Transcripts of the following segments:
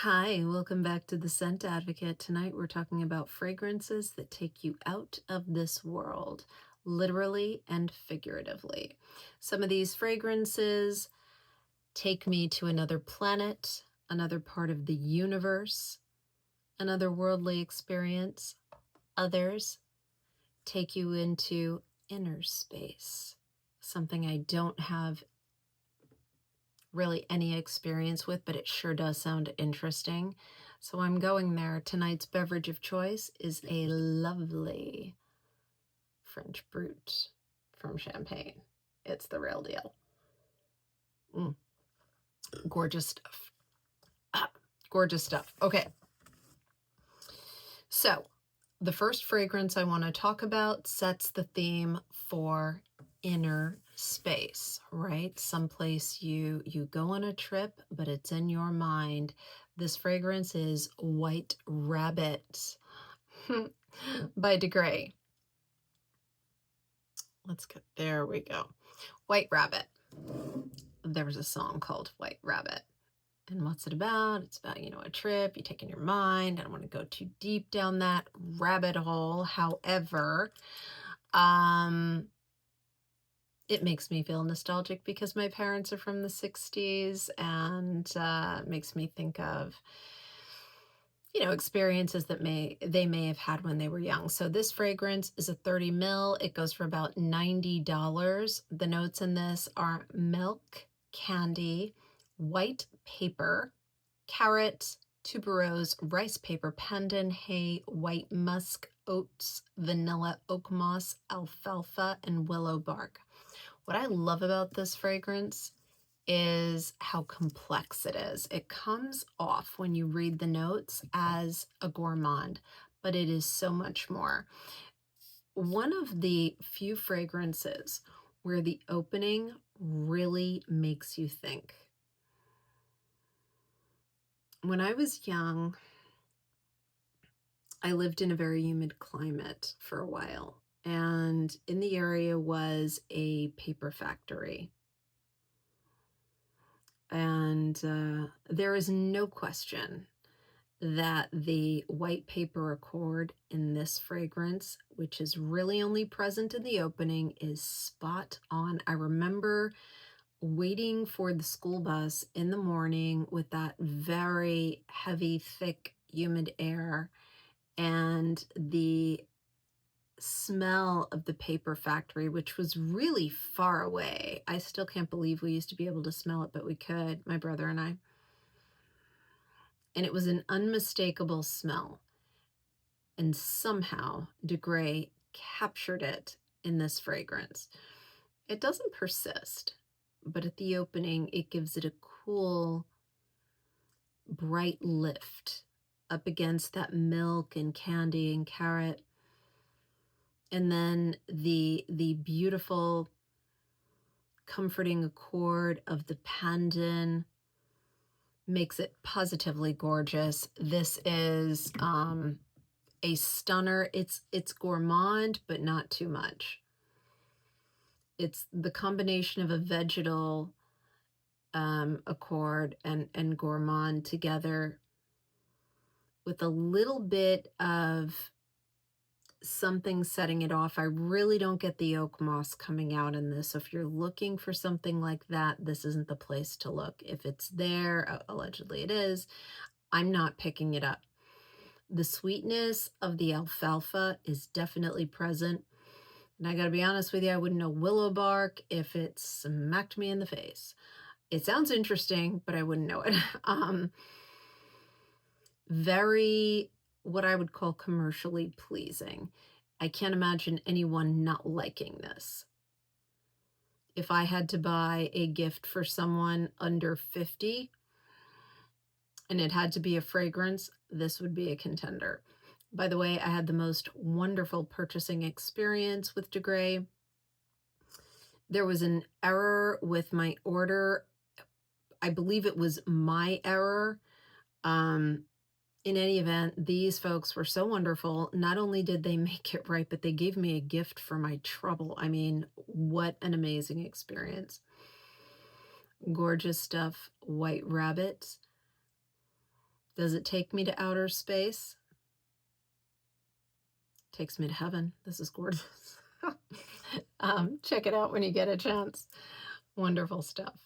Hi, welcome back to the Scent Advocate. Tonight we're talking about fragrances that take you out of this world, literally and figuratively. Some of these fragrances take me to another planet, another part of the universe, another worldly experience. Others take you into inner space, something I don't have really any experience with, but it sure does sound interesting. So I'm going there. Tonight's beverage of choice is a lovely French Brut from Champagne. It's the real deal. Gorgeous stuff. Gorgeous stuff. Okay. So the first fragrance I want to talk about sets the theme for inner space, right? Someplace you go on a trip, but it's in your mind. This fragrance is White Rabbit by d.grayi. Let's get, there we go. White Rabbit. There was a song called White Rabbit. And what's it about? It's about, a trip you take in your mind. I don't want to go too deep down that rabbit hole. However, it makes me feel nostalgic because my parents are from the 60s, and makes me think of, experiences that they may have had when they were young. So this fragrance is a 30 ml. It goes for about $90. The notes in this are milk, candy, white paper, carrot, tuberose, rice paper, pandan, hay, white musk, oats, vanilla, oak moss, alfalfa, and willow bark. What I love about this fragrance is how complex it is. It comes off when you read the notes as a gourmand, but it is so much more. One of the few fragrances where the opening really makes you think. When I was young, I lived in a very humid climate for a while, and in the area was a paper factory. And there is no question that the white paper accord in this fragrance, which is really only present in the opening, is spot on. I remember waiting for the school bus in the morning with that very heavy, thick, humid air and the smell of the paper factory, which was really far away. I still can't believe we used to be able to smell it, but we could, my brother and I. And it was an unmistakable smell. And somehow d.grayi captured it in this fragrance. It doesn't persist, but at the opening, it gives it a cool, bright lift up against that milk and candy and carrot. And then the beautiful, comforting accord of the pandan makes it positively gorgeous. This is a stunner. It's gourmand, but not too much. It's the combination of a vegetal accord and gourmand together with a little bit of something setting it off. I really don't get the oak moss coming out in this. So if you're looking for something like that, this isn't the place to look. If it's there, allegedly it is, I'm not picking it up. The sweetness of the alfalfa is definitely present. And I gotta be honest with you, I wouldn't know willow bark if it smacked me in the face. It sounds interesting, but I wouldn't know it. Very, what I would call commercially pleasing. I can't imagine anyone not liking this. If I had to buy a gift for someone under 50 and it had to be a fragrance, this would be a contender. By the way, I had the most wonderful purchasing experience with d.grayi. There was an error with my order. I believe it was my error. In any event, these folks were so wonderful. Not only did they make it right, but they gave me a gift for my trouble. I mean, what an amazing experience. Gorgeous stuff. White Rabbit. Does it take me to outer space? Takes me to heaven. This is gorgeous. Check it out when you get a chance. Wonderful stuff.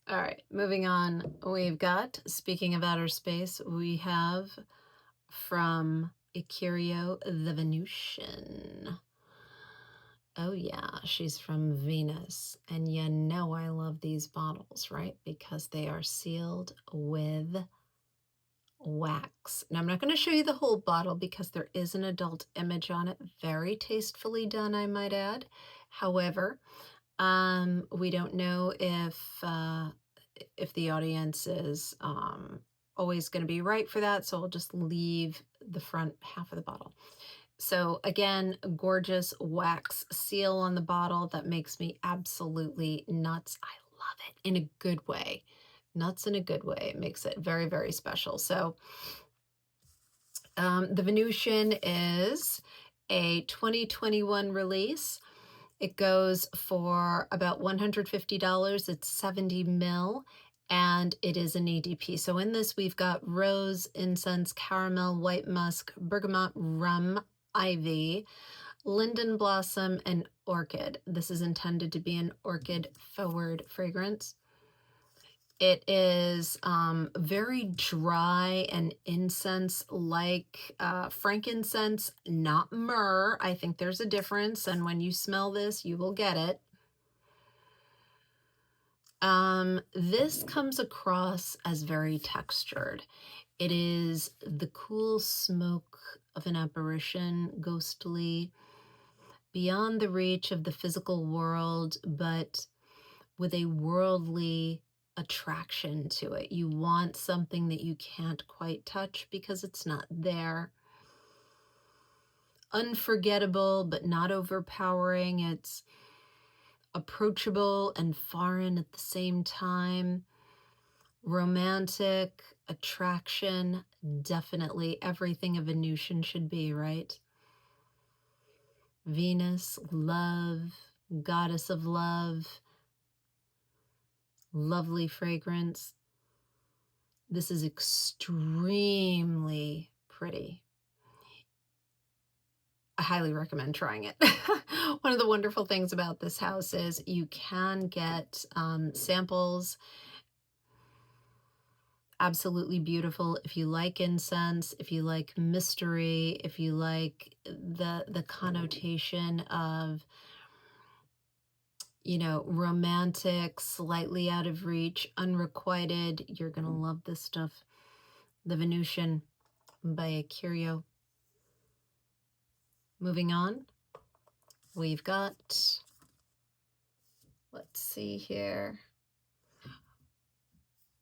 All right, moving on. We've got, speaking of outer space, we have from Ikiryo, the Venusian. Oh yeah, she's from Venus. And you know I love these bottles, right? Because they are sealed with wax. Now I'm not going to show you the whole bottle because there is an adult image on it. Very tastefully done, I might add. However, we don't know if the audience is always going to be right for that, so I'll just leave the front half of the bottle. So again, gorgeous wax seal on the bottle that makes me absolutely nuts. I love it in a good way. Nuts in a good way. It makes it very, very special. So the Venusian is a 2021 release. It goes for about $150. It's 70 ml, and it is an EDP. So in this, we've got rose, incense, caramel, white musk, bergamot, rum, ivy, linden blossom, and orchid. This is intended to be an orchid-forward fragrance. It is very dry and incense-like, frankincense, not myrrh. I think there's a difference, and when you smell this, you will get it. This comes across as very textured. It is the cool smoke of an apparition, ghostly, beyond the reach of the physical world, but with a worldly attraction to it. You want something that you can't quite touch because it's not there. Unforgettable, but not overpowering. It's approachable and foreign at the same time. Romantic, attraction, definitely everything a Venusian should be, right? Venus, love, goddess of love, lovely fragrance. This is extremely pretty. I highly recommend trying it. One of the wonderful things about this house is you can get samples. Absolutely beautiful. If you like incense, if you like mystery, if you like the connotation of, you know, romantic, slightly out of reach, unrequited, you're going to love this stuff. The Venusian by Ikiryo. Moving on, we've got, let's see here.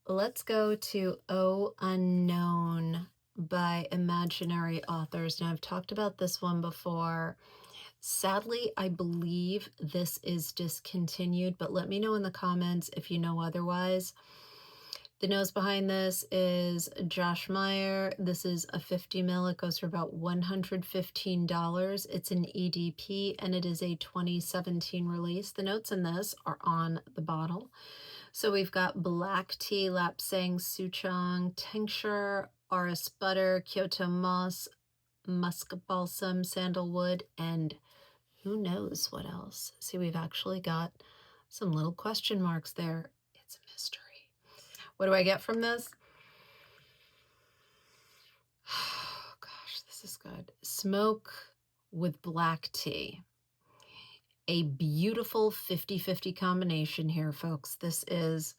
Let's go to Oh Unknown by Imaginary Authors. Now, I've talked about this one before. Sadly, I believe this is discontinued, but let me know in the comments if you know otherwise. The nose behind this is Josh Meyer. This is a 50 ml. It goes for about $115. It's an EDP, and it is a 2017 release. The notes in this are on the bottle. So we've got black tea, lapsang souchong, tincture, orris butter, Kyoto moss, musk balsam, sandalwood, and who knows what else. See, we've actually got some little question marks there. It's a mystery. What do I get from this? Oh gosh, this is good. Smoke with black tea. A beautiful 50-50 combination here, folks. This is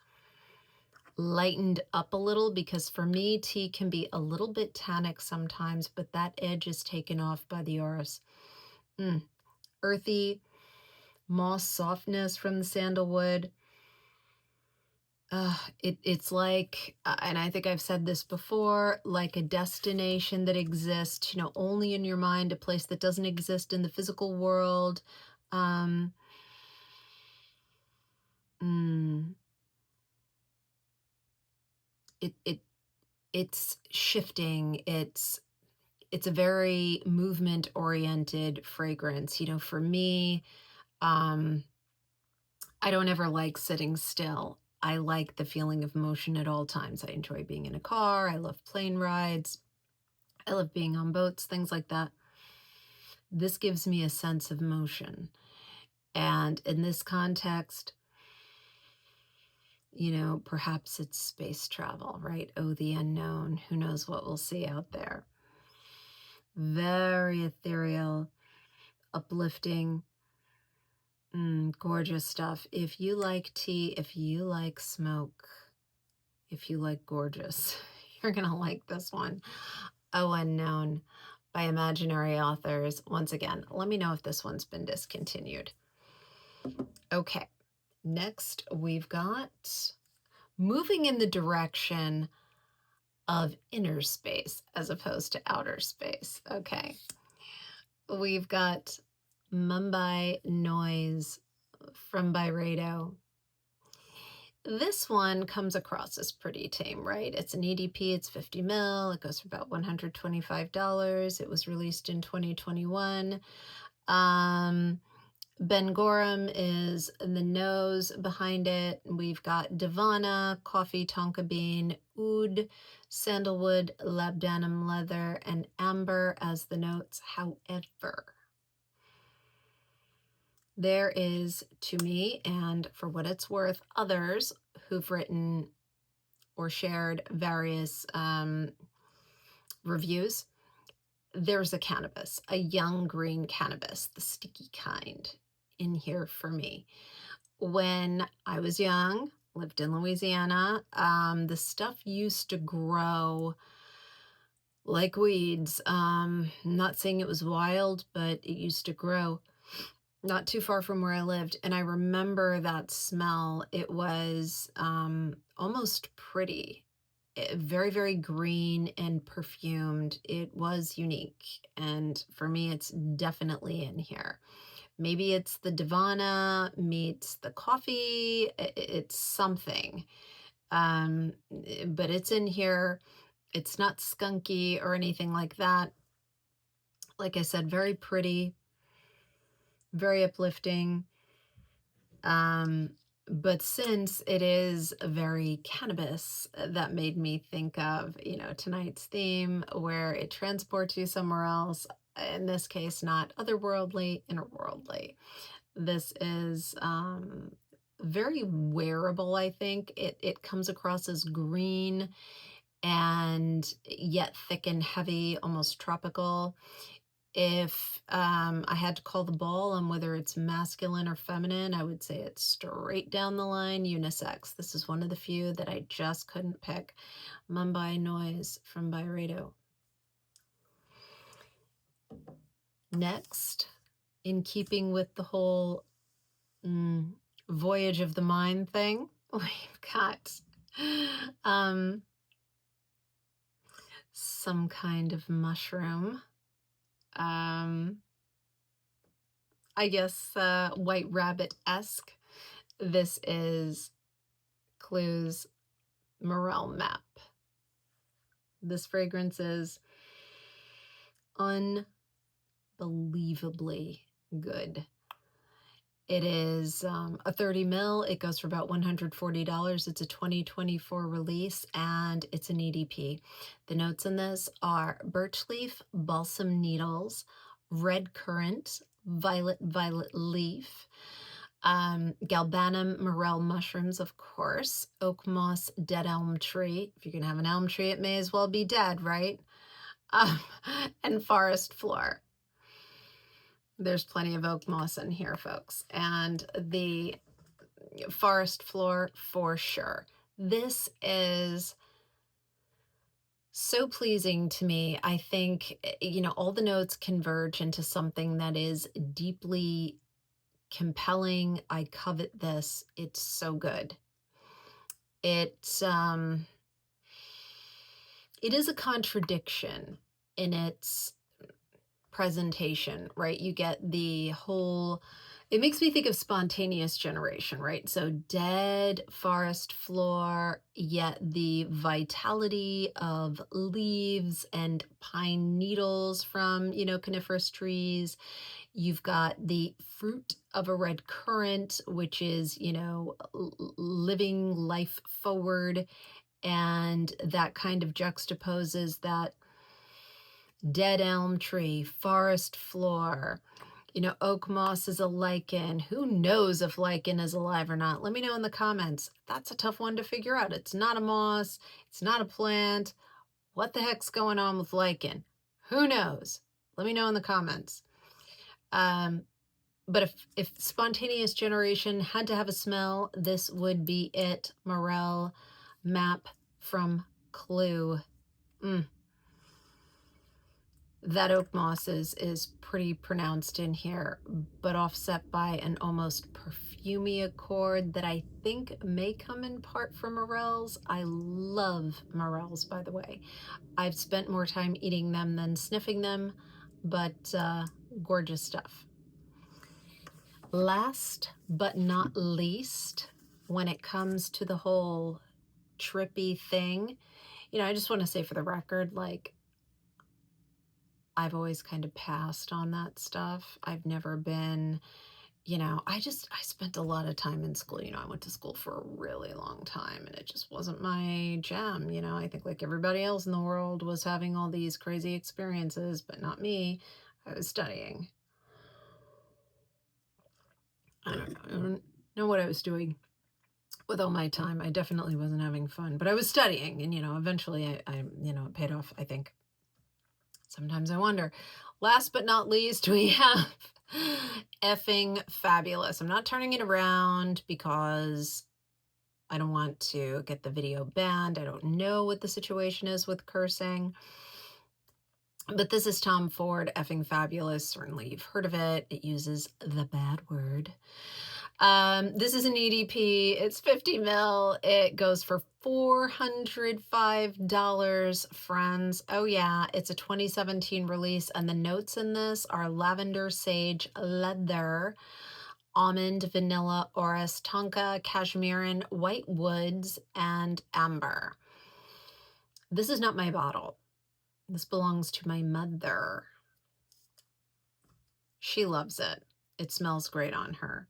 lightened up a little because for me, tea can be a little bit tannic sometimes, but that edge is taken off by the orris. Earthy, moss softness from the sandalwood. It's like, and I think I've said this before, like a destination that exists, you know, only in your mind, a place that doesn't exist in the physical world. It's shifting. It's a very movement oriented fragrance. You know, for me, I don't ever like sitting still. I like the feeling of motion at all times. I enjoy being in a car. I love plane rides. I love being on boats, things like that. This gives me a sense of motion. And in this context, perhaps it's space travel, right? Oh, the unknown. Who knows what we'll see out there? Very ethereal, uplifting, gorgeous stuff. If you like tea, if you like smoke, if you like gorgeous, you're going to like this one. Oh, Unknown by Imaginary Authors. Once again, let me know if this one's been discontinued. Okay, next we've got moving in the direction of inner space as opposed to outer space. Okay, we've got Mumbai Noise from Byredo. This one comes across as pretty tame, right? It's an EDP, it's 50 mil, it goes for about $125. It was released in 2021. Ben Gorham is the nose behind it. We've got Divana, coffee, tonka bean, oud, sandalwood, labdanum leather, and amber as the notes. However, there is, to me, and for what it's worth, others who've written or shared various reviews. There's a cannabis, a young green cannabis, the sticky kind, in here for me. When I was young, lived in Louisiana, the stuff used to grow like weeds. Not saying it was wild, but it used to grow not too far from where I lived. And I remember that smell. It was almost pretty. Very, very green and perfumed. It was unique. And for me, it's definitely in here. Maybe it's the Divana meets the coffee. It's something. But it's in here. It's not skunky or anything like that. Like I said, very pretty, very uplifting. But since it is very cannabis, that made me think of, tonight's theme, where it transports you somewhere else. In this case, not otherworldly, innerworldly. This is very wearable, I think. It comes across as green and yet thick and heavy, almost tropical. If I had to call the ball on whether it's masculine or feminine, I would say it's straight down the line unisex. This is one of the few that I just couldn't pick. Mumbai Noise from Byredo. Next, in keeping with the whole voyage of the mind thing, we've got some kind of mushroom. I guess White Rabbit-esque. This is Clue's Morel map. This fragrance is unbelievably good. It is a 30 mil. It goes for about $140. It's a 2024 release, and it's an EDP. The notes in this are birch leaf, balsam needles, red currant, violet leaf, galbanum, morel mushrooms, of course, oak moss, dead elm tree. If you're going to have an elm tree, it may as well be dead, right? And forest floor. There's plenty of oak moss in here, folks. And the forest floor for sure. This is so pleasing to me. I think, all the notes converge into something that is deeply compelling. I covet this. It's so good. It is a contradiction in its presentation, right? You get the whole It makes me think of spontaneous generation, right? So dead forest floor, yet the vitality of leaves and pine needles from, coniferous trees. You've got the fruit of a red currant, which is, living life forward. And that kind of juxtaposes that dead elm tree, forest floor. Oak moss is a lichen. Who knows if lichen is alive or not? Let me know in the comments. That's a tough one to figure out. It's not a moss. It's not a plant. What the heck's going on with lichen? Who knows? Let me know in the comments. But if spontaneous generation had to have a smell, this would be it. Morel map from Clue. That oak moss is pretty pronounced in here, but offset by an almost perfumey accord that I think may come in part from morels. I love morels, by the way. I've spent more time eating them than sniffing them, but gorgeous stuff. Last but not least, when it comes to the whole trippy thing, I just want to say for the record, like, I've always kind of passed on that stuff. I've never been, I spent a lot of time in school. I went to school for a really long time and it just wasn't my jam. I think like everybody else in the world was having all these crazy experiences, but not me. I was studying. I don't know what I was doing with all my time. I definitely wasn't having fun, but I was studying and, eventually I it paid off, I think. Sometimes I wonder. Last but not least, we have effing fabulous. I'm not turning it around because I don't want to get the video banned. I don't know what the situation is with cursing. But this is Tom Ford, effing fabulous. Certainly you've heard of it. It uses the bad word. This is an EDP. It's 50 mil. It goes for $405, friends. Oh yeah, it's a 2017 release, and the notes in this are lavender, sage, leather, almond, vanilla, orris, tonka, cashmere, white woods, and amber. This is not my bottle. This belongs to my mother. She loves it. It smells great on her.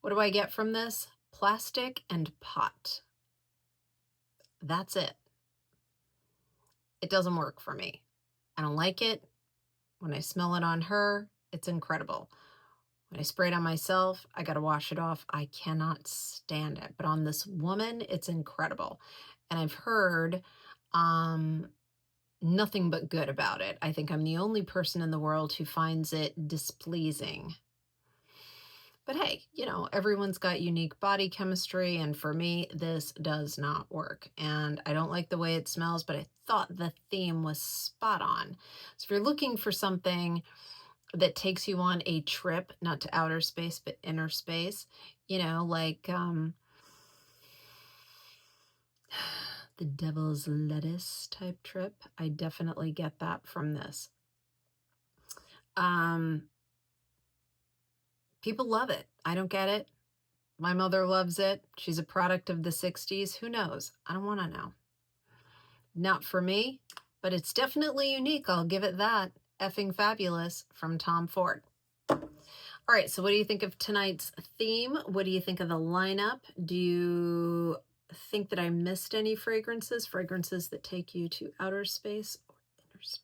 What do I get from this? Plastic and pot. That's it. It doesn't work for me. I don't like it. When I smell it on her, it's incredible. When I spray it on myself, I got to wash it off. I cannot stand it. But on this woman, it's incredible. And I've heard nothing but good about it. I think I'm the only person in the world who finds it displeasing. But hey, everyone's got unique body chemistry, and for me, this does not work. And I don't like the way it smells, but I thought the theme was spot on. So if you're looking for something that takes you on a trip, not to outer space, but inner space, like the devil's lettuce type trip, I definitely get that from this. People love it. I don't get it. My mother loves it. She's a product of the 60s. Who knows? I don't want to know. Not for me, but it's definitely unique. I'll give it that. Effing fabulous from Tom Ford. All right, so what do you think of tonight's theme? What do you think of the lineup? Do you think that I missed any fragrances? Fragrances that take you to outer space or inner space?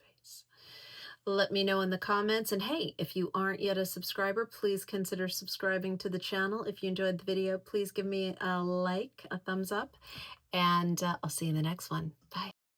Let me know in the comments. And hey, if you aren't yet a subscriber, please consider subscribing to the channel. If you enjoyed the video, please give me a like, a thumbs up, and I'll see you in the next one. Bye.